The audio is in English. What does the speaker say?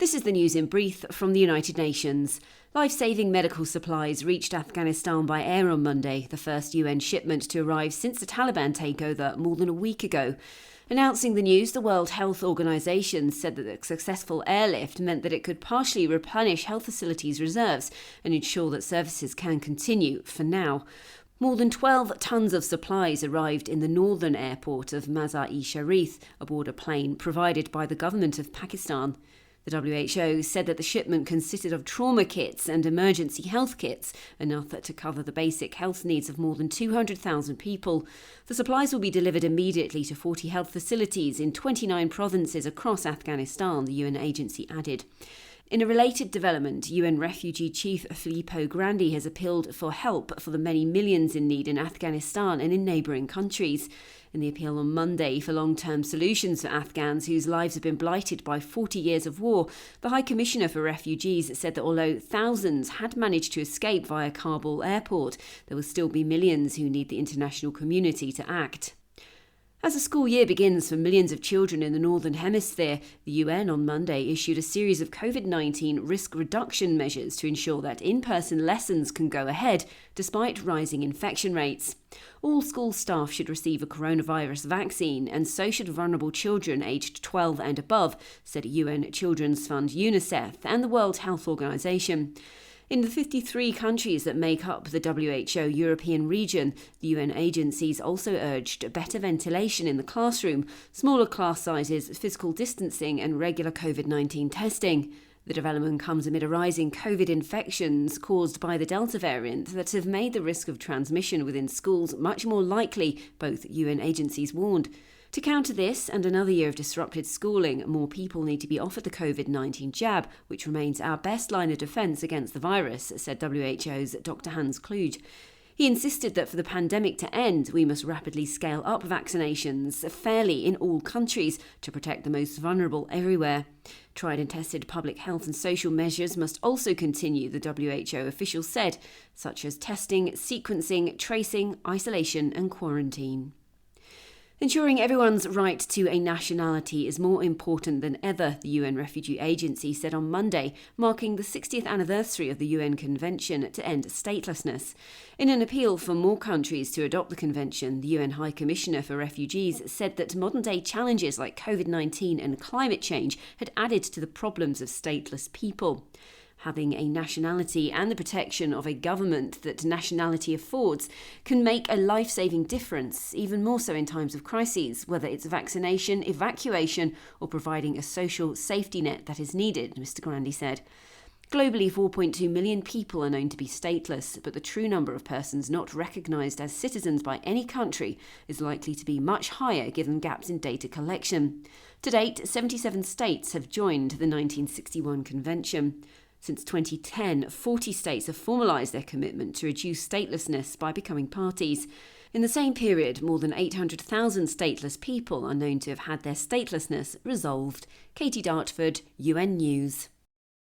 This is the news in brief from the United Nations. Life-saving medical supplies reached Afghanistan by air on Monday, the first UN shipment to arrive since the Taliban takeover more than a week ago. Announcing the news, the World Health Organization said that the successful airlift meant that it could partially replenish health facilities' reserves and ensure that services can continue for now. More than 12 tons of supplies arrived in the northern airport of Mazar-e-Sharif aboard a plane provided by the government of Pakistan. The WHO said that the shipment consisted of trauma kits and emergency health kits, enough to cover the basic health needs of more than 200,000 people. The supplies will be delivered immediately to 40 health facilities in 29 provinces across Afghanistan, the UN agency added. In a related development, UN Refugee Chief Filippo Grandi has appealed for help for the many millions in need in Afghanistan and in neighbouring countries. In the appeal on Monday for long-term solutions for Afghans whose lives have been blighted by 40 years of war, the High Commissioner for Refugees said that although thousands had managed to escape via Kabul airport, there will still be millions who need the international community to act. As the school year begins for millions of children in the Northern Hemisphere, the UN on Monday issued a series of COVID-19 risk reduction measures to ensure that in-person lessons can go ahead despite rising infection rates. All school staff should receive a coronavirus vaccine, and so should vulnerable children aged 12 and above, said UN Children's Fund UNICEF and the World Health Organization. In the 53 countries that make up the WHO European region, the UN agencies also urged better ventilation in the classroom, smaller class sizes, physical distancing and regular COVID-19 testing. The development comes amid a rise in COVID infections caused by the Delta variant that have made the risk of transmission within schools much more likely, both UN agencies warned. To counter this and another year of disrupted schooling, more people need to be offered the COVID-19 jab, which remains our best line of defence against the virus, said WHO's Dr. Hans Kluge. He insisted that for the pandemic to end, we must rapidly scale up vaccinations fairly in all countries to protect the most vulnerable everywhere. Tried and tested public health and social measures must also continue, the WHO official said, such as testing, sequencing, tracing, isolation and quarantine. Ensuring everyone's right to a nationality is more important than ever, the UN Refugee Agency said on Monday, marking the 60th anniversary of the UN Convention to end statelessness. In an appeal for more countries to adopt the convention, the UN High Commissioner for Refugees said that modern-day challenges like COVID-19 and climate change had added to the problems of stateless people. Having a nationality and the protection of a government that nationality affords can make a life-saving difference, even more so in times of crises, whether it's vaccination, evacuation, or providing a social safety net that is needed, Mr. Grandi said. Globally, 4.2 million people are known to be stateless, but the true number of persons not recognised as citizens by any country is likely to be much higher given gaps in data collection. To date, 77 states have joined the 1961 Convention. Since 2010, 40 states have formalised their commitment to reduce statelessness by becoming parties. In the same period, more than 800,000 stateless people are known to have had their statelessness resolved. Katie Dartford, UN News.